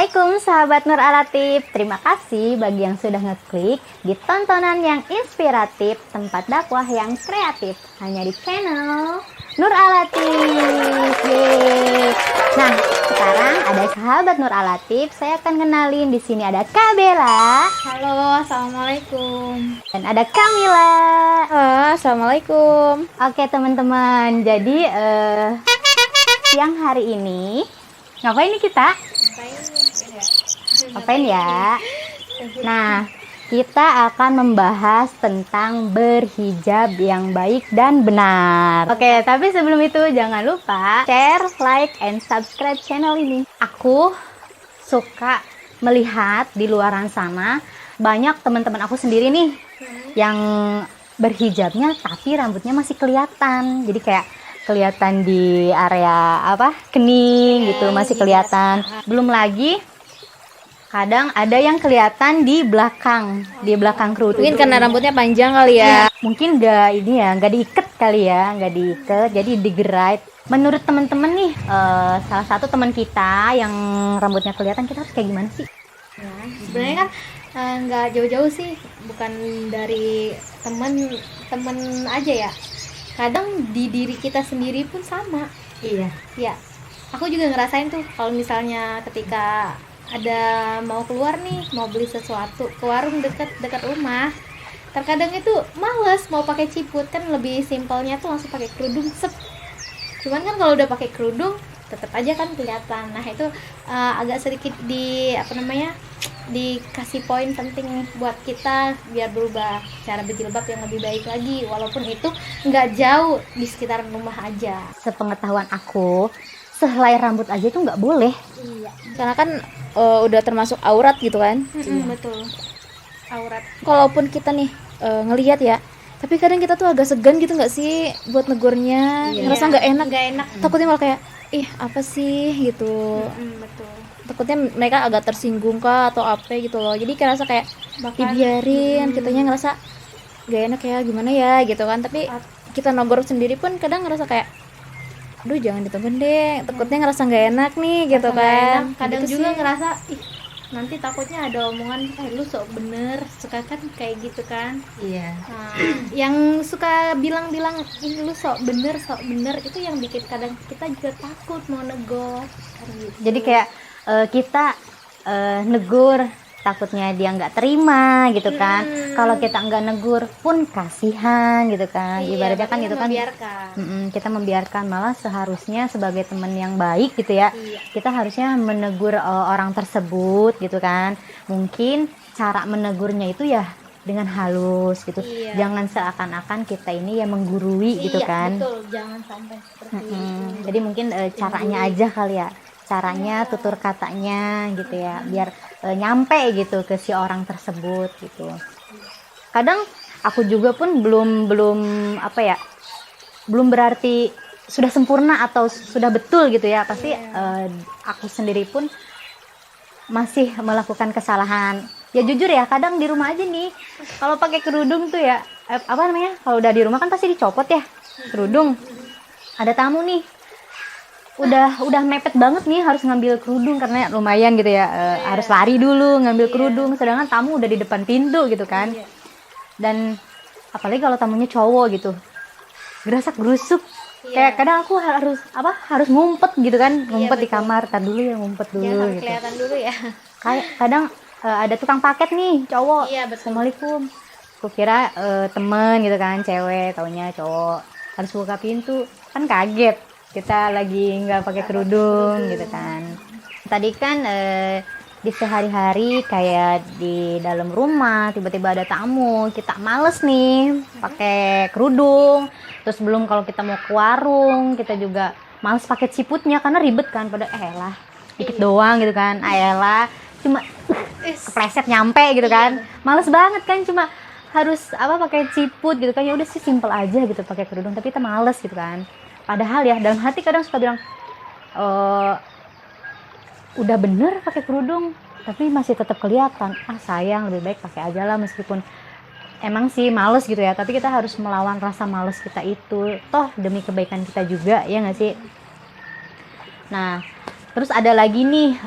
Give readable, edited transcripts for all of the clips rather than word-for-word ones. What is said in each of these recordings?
Assalamualaikum sahabat Nur Alatif. Terima kasih bagi yang sudah ngeklik di tontonan yang inspiratif, tempat dakwah yang kreatif, hanya di channel Nur Alatif. Yeay. Nah, sekarang ada sahabat Nur Alatif. Saya akan kenalin, di sini ada Kak Bella. Halo, assalamualaikum. Dan ada Kamila. Assalamualaikum. Oke teman-teman, jadi siang hari ini ngapain nih kita? Ngapain ya? Nah, kita akan membahas tentang berhijab yang baik dan benar. Oke, tapi sebelum itu jangan lupa share, like, and subscribe channel ini. Aku suka melihat di luaran sana banyak teman-teman aku sendiri nih yang berhijabnya tapi rambutnya masih kelihatan. Jadi kayak kelihatan di area kening gitu, masih kelihatan. Belum lagi kadang ada yang kelihatan di belakang kerudung. Mungkin karena rambutnya panjang kali ya. Mungkin nggak diikat kali ya, nggak diikat, jadi digerai. Menurut teman-teman nih, salah satu teman kita yang rambutnya kelihatan, kita harus kayak gimana sih? Ya, sebenarnya kan nggak jauh-jauh sih, bukan dari teman aja ya. Kadang di diri kita sendiri pun sama. Iya. Ya, aku juga ngerasain tuh kalau misalnya ketika ada mau keluar nih, mau beli sesuatu ke warung dekat rumah, terkadang itu males mau pakai ciput, kan lebih simpelnya tuh langsung pakai kerudung sep. Cuman kan kalau udah pakai kerudung tetap aja kan kelihatan. Nah itu agak sedikit dikasih poin penting nih buat kita biar berubah cara berjilbab yang lebih baik lagi, walaupun itu nggak jauh di sekitaran rumah aja. Sepengetahuan aku, sehelai rambut aja itu nggak boleh. Iya, karena kan udah termasuk aurat gitu kan. Betul, aurat. Kalaupun kita nih ngelihat ya, tapi kadang kita tuh agak segan gitu nggak sih buat negurnya. Ngerasa nggak enak. Takutnya malah kayak ih apa sih gitu. Betul. Takutnya mereka agak tersinggung kah atau apa gitu loh. Jadi ngerasa kayak dibiarin, kitanya ngerasa gak enak ya, gimana ya gitu kan. Tapi kita nogor sendiri pun kadang ngerasa kayak aduh jangan ditemen deh, takutnya ngerasa gak enak nih gitu kan. Kadang gitu juga sih ngerasa ih nanti takutnya ada omongan lu sok bener, suka kan kayak gitu kan. Iya. Nah, yang suka bilang-bilang ini lu sok bener itu yang bikin kadang kita juga takut mau negor gitu. Jadi kayak kita negur, takutnya dia nggak terima gitu kan. Kalau kita nggak negur pun kasihan gitu kan. Ibaratnya kan gitu kan, kita membiarkan. Malah seharusnya sebagai teman yang baik gitu ya, kita harusnya menegur orang tersebut gitu kan. Mungkin cara menegurnya itu ya dengan halus gitu. Jangan seakan-akan kita ini ya menggurui gitu kan. Betul, jangan sampai seperti itu. Jadi mungkin caranya aja kali ya, caranya, tutur katanya gitu ya, biar nyampe gitu ke si orang tersebut gitu. Kadang aku juga pun belum berarti sudah sempurna atau sudah betul gitu ya. Pasti aku sendiri pun masih melakukan kesalahan. Ya jujur ya, kadang di rumah aja nih kalau pakai kerudung tuh ya kalau udah di rumah kan pasti dicopot ya kerudung. Ada tamu nih, udah mepet banget nih harus ngambil kerudung karena lumayan gitu ya, harus lari dulu ngambil kerudung, sedangkan tamu udah di depan pintu gitu kan. Dan apalagi kalau tamunya cowok gitu, gerasak gerusuk, kayak kadang aku harus ngumpet gitu kan, ngumpet di kamar, tar dulu ya, ngumpet dulu jangan gitu. kelihatan dulu ya. Kayak kadang ada tukang paket nih cowok, Assalamualaikum, kukira temen gitu kan, cewek, taunya cowok, harus buka pintu, kan kaget kita lagi nggak pakai kerudung gitu kan. Tadi kan di sehari-hari kayak di dalam rumah tiba-tiba ada tamu, kita males nih pakai kerudung. Terus belum kalau kita mau ke warung, kita juga males pakai ciputnya karena ribet kan, pada elah dikit doang gitu kan, elah cuma kepleset nyampe gitu kan. Males banget kan, cuma harus pakai ciput gitu kan. Ya udah sih simple aja gitu pakai kerudung, tapi kita males gitu kan. Padahal ya dalam hati kadang suka bilang udah bener pakai kerudung tapi masih tetap kelihatan, sayang lebih baik pakai aja lah, meskipun emang sih males gitu ya, tapi kita harus melawan rasa males kita itu, toh demi kebaikan kita juga, ya nggak sih? Nah Terus ada lagi nih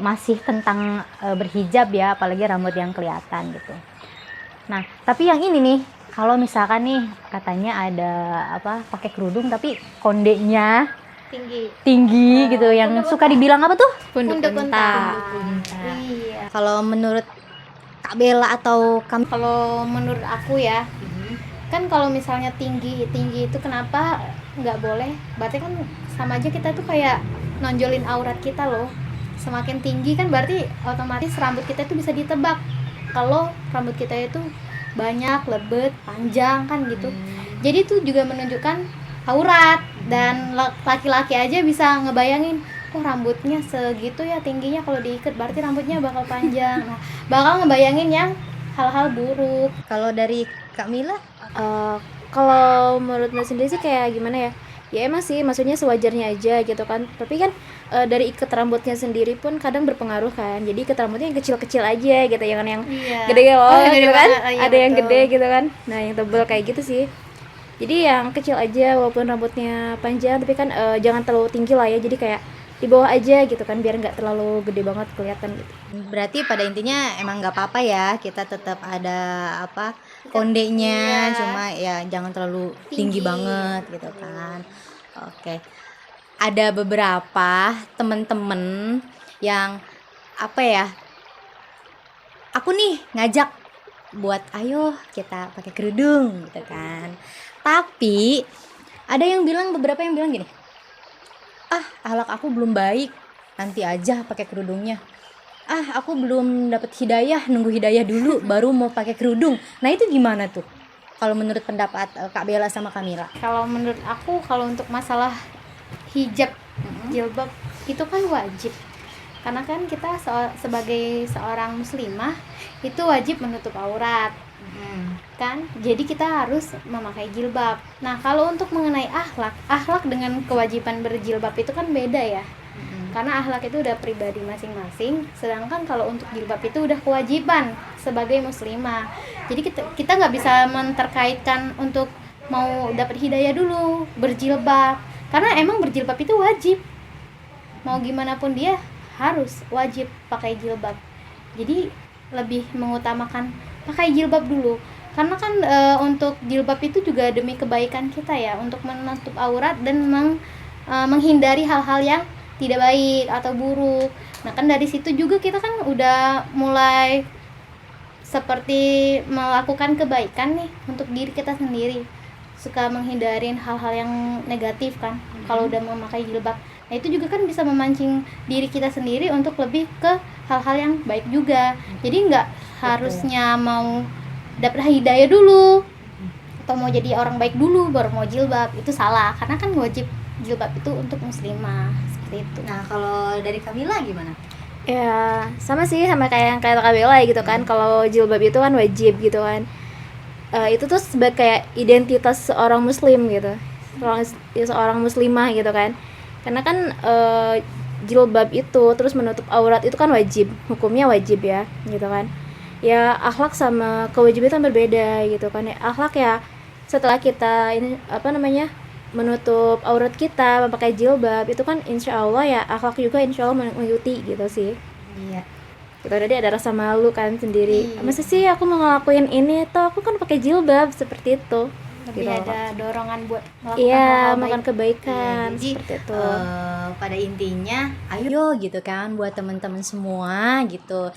masih tentang berhijab ya, apalagi rambut yang kelihatan gitu. Nah, tapi yang ini nih, kalau misalkan nih katanya ada apa pakai kerudung tapi kondenya tinggi gitu, yang suka dibilang apa tuh? Punduk unta. Iya. Kalau menurut Kak Bella atau kamu? Kalau menurut aku ya, kan kalau misalnya tinggi itu kenapa nggak boleh? Berarti kan sama aja kita tuh kayak nonjolin aurat kita loh. Semakin tinggi kan berarti otomatis rambut kita itu bisa ditebak. Kalau rambut kita itu banyak, lebat, panjang kan gitu. Jadi itu juga menunjukkan aurat, dan laki-laki aja bisa ngebayangin, oh rambutnya segitu ya tingginya, kalau diikat berarti rambutnya bakal panjang. Nah, bakal ngebayangin yang hal-hal buruk. Kalau dari Kak Mila? Kalau menurut Mbak sendiri sih kayak gimana ya? Ya emang sih, maksudnya sewajarnya aja gitu kan. Tapi kan dari ikat rambutnya sendiri pun kadang berpengaruh kan. Jadi ikat rambutnya yang kecil-kecil aja gitu, jangan yang gede loh gitu kan. Ada yang gede gitu kan. Nah yang tebal kayak gitu sih. Jadi yang kecil aja walaupun rambutnya panjang, tapi kan jangan terlalu tinggi lah ya. Jadi kayak di bawah aja gitu kan, biar nggak terlalu gede banget kelihatan gitu. Berarti pada intinya emang nggak apa-apa ya, kita tetap ada apa kondenya, cuma ya jangan terlalu tinggi banget gitu kan. Oke, ada beberapa temen-temen yang apa ya, aku nih ngajak buat ayo kita pakai kerudung gitu kan, tapi ada yang bilang, beberapa yang bilang gini, akhlak aku belum baik, nanti aja pakai kerudungnya. Aku belum dapat hidayah, nunggu hidayah dulu baru mau pakai kerudung. Nah itu gimana tuh? Kalau menurut pendapat Kak Bella sama Kamila? Kalau menurut aku, kalau untuk masalah hijab, jilbab itu kan wajib. Karena kan kita sebagai seorang muslimah itu wajib menutup aurat. Kan? Jadi kita harus memakai jilbab. Nah, kalau untuk mengenai akhlak dengan kewajiban berjilbab itu kan beda ya. Karena akhlak itu udah pribadi masing-masing, sedangkan kalau untuk jilbab itu udah kewajiban sebagai muslimah. Jadi kita nggak bisa menterkaitkan untuk mau dapat hidayah dulu berjilbab, karena emang berjilbab itu wajib. Mau gimana pun dia harus wajib pakai jilbab. Jadi lebih mengutamakan pakai jilbab dulu. Karena kan untuk jilbab itu juga demi kebaikan kita ya, untuk menutup aurat dan menghindari hal-hal yang tidak baik atau buruk. Nah kan dari situ juga kita kan udah mulai seperti melakukan kebaikan nih untuk diri kita sendiri, suka menghindarin hal-hal yang negatif kan kalau udah memakai jilbab. Nah itu juga kan bisa memancing diri kita sendiri untuk lebih ke hal-hal yang baik juga. Jadi nggak harusnya mau dapat hidayah dulu atau mau jadi orang baik dulu baru mau jilbab, itu salah. Karena kan wajib jilbab itu untuk muslimah, seperti itu. Nah kalau dari Kamila gimana? Ya sama sih, sama kayak yang kata Kak Bella gitu kan. Kalau jilbab itu kan wajib gitu kan. Itu tuh sebagai kayak identitas seorang muslim gitu, seorang muslimah gitu kan. Karena kan jilbab itu terus menutup aurat itu kan wajib, hukumnya wajib ya gitu kan. Ya akhlak sama kewajiban itu berbeda gitu kan. Ya, akhlak ya setelah kita ini menutup aurat kita, memakai jilbab, itu kan insya Allah ya akhlak juga insya Allah mengikuti gitu sih. Iya. Kita tadi ada rasa malu kan sendiri. Masa sih aku mau ngelakuin ini, toh aku kan pakai jilbab, seperti itu. Lebih gitu. Ada dorongan buat melakukan Iya, hal-hal makan baik. kebaikan Jadi seperti itu. pada intinya ayo gitu kan buat teman-teman semua gitu,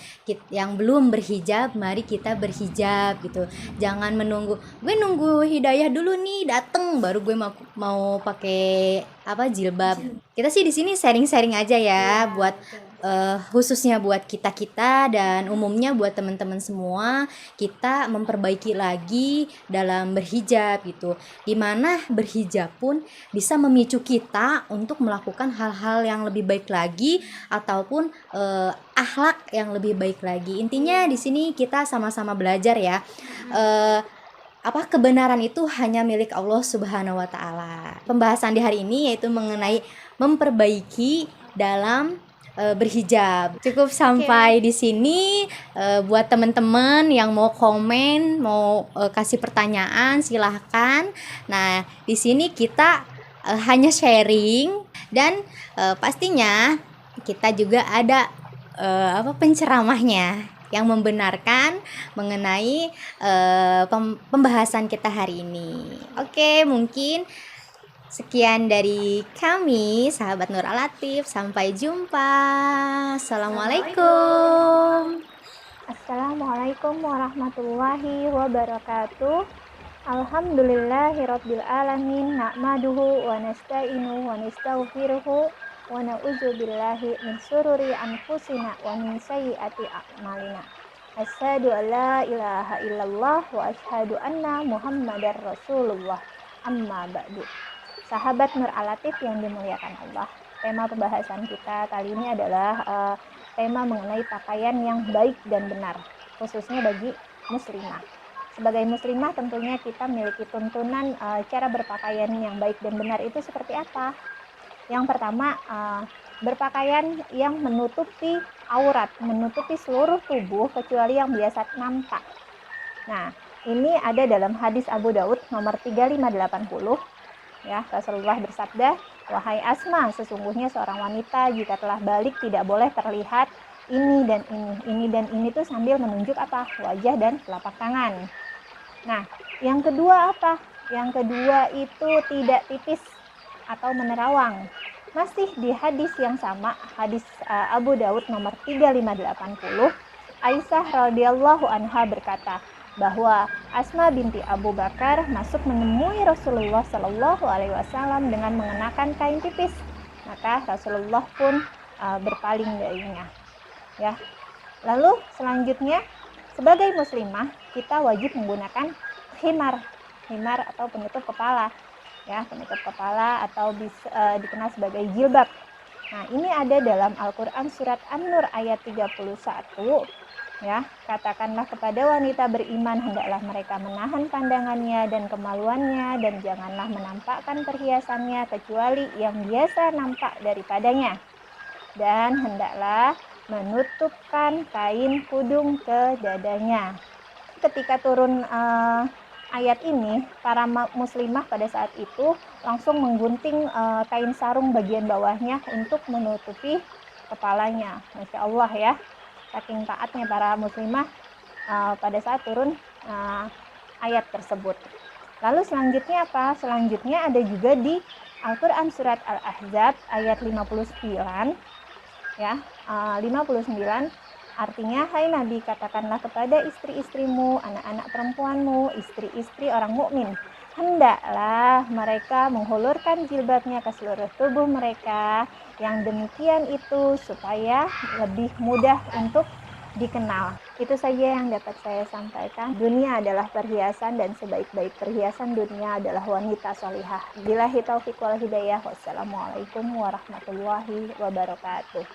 yang belum berhijab mari kita berhijab gitu. Jangan menunggu gue nunggu hidayah dulu nih dateng baru gue mau pakai jilbab. Kita sih di sini sharing-sharing aja ya, buat khususnya buat kita dan umumnya buat teman-teman semua, kita memperbaiki lagi dalam berhijab gitu, dimana berhijab pun bisa memicu kita untuk melakukan hal-hal yang lebih baik lagi ataupun akhlak yang lebih baik lagi. Intinya di sini kita sama-sama belajar ya, kebenaran itu hanya milik Allah Subhanahu wa Ta'ala. Pembahasan di hari ini yaitu mengenai memperbaiki dalam berhijab. Cukup sampai di sini. Buat teman-teman yang mau komen, mau kasih pertanyaan, silahkan. Nah, di sini kita hanya sharing dan pastinya kita juga ada penceramahnya yang membenarkan mengenai pembahasan kita hari ini. Oke, mungkin sekian dari kami, sahabat Nur Alatif. Sampai jumpa. Assalamualaikum. Assalamualaikum warahmatullahi wabarakatuh. Alhamdulillahirabbil alamin, na'maduhu wa nasta'inu wa nastaghfiruhu wa na'udzu billahi min syururi anfusina wa min sayyiati a'malina. Asyhadu an la ilaha illallah wa asyhadu anna Muhammadar Rasulullah. Amma ba'du. Sahabat Nur Alatif yang dimuliakan Allah. Tema pembahasan kita kali ini adalah tema mengenai pakaian yang baik dan benar, khususnya bagi muslimah. Sebagai muslimah tentunya kita memiliki tuntunan cara berpakaian yang baik dan benar itu seperti apa. Yang pertama, berpakaian yang menutupi aurat, menutupi seluruh tubuh kecuali yang biasa nampak. Nah, ini ada dalam hadis Abu Daud nomor 3580. Ya, Rasulullah bersabda, "Wahai Asma, sesungguhnya seorang wanita jika telah balik tidak boleh terlihat ini dan ini tuh sambil menunjuk apa? Wajah dan telapak tangan." Nah, yang kedua apa? Yang kedua itu tidak tipis atau menerawang. Masih di hadis yang sama, hadis Abu Daud nomor 3580, Aisyah radhiyallahu anha berkata bahwa Asma binti Abu Bakar masuk menemui Rasulullah Shallallahu Alaihi Wasallam dengan mengenakan kain tipis. Maka Rasulullah pun berpaling darinya. Ya. Lalu selanjutnya, sebagai muslimah kita wajib menggunakan khimar atau penutup kepala. Ya, penutup kepala atau dikenal sebagai jilbab. Nah, ini ada dalam Al-Quran surat An-Nur ayat 31. Ya, katakanlah kepada wanita beriman hendaklah mereka menahan pandangannya dan kemaluannya dan janganlah menampakkan perhiasannya kecuali yang biasa nampak daripadanya. Dan hendaklah menutupkan kain kudung ke dadanya. Ketika turun ayat ini, para muslimah pada saat itu langsung menggunting kain sarung bagian bawahnya untuk menutupi kepalanya. Masya Allah ya. Saking taatnya para muslimah pada saat turun ayat tersebut. Lalu selanjutnya apa? Selanjutnya ada juga di Al-Quran surat Al-Ahzab ayat 59. Ya, 59 artinya, hai Nabi, katakanlah kepada istri-istrimu, anak-anak perempuanmu, istri-istri orang mukmin, hendaklah mereka menghulurkan jilbabnya ke seluruh tubuh mereka. Yang demikian itu supaya lebih mudah untuk dikenal. Itu saja yang dapat saya sampaikan. Dunia adalah perhiasan dan sebaik-baik perhiasan dunia adalah wanita solihah. Billahi taufiq wal hidayah. Wassalamualaikum warahmatullahi wabarakatuh.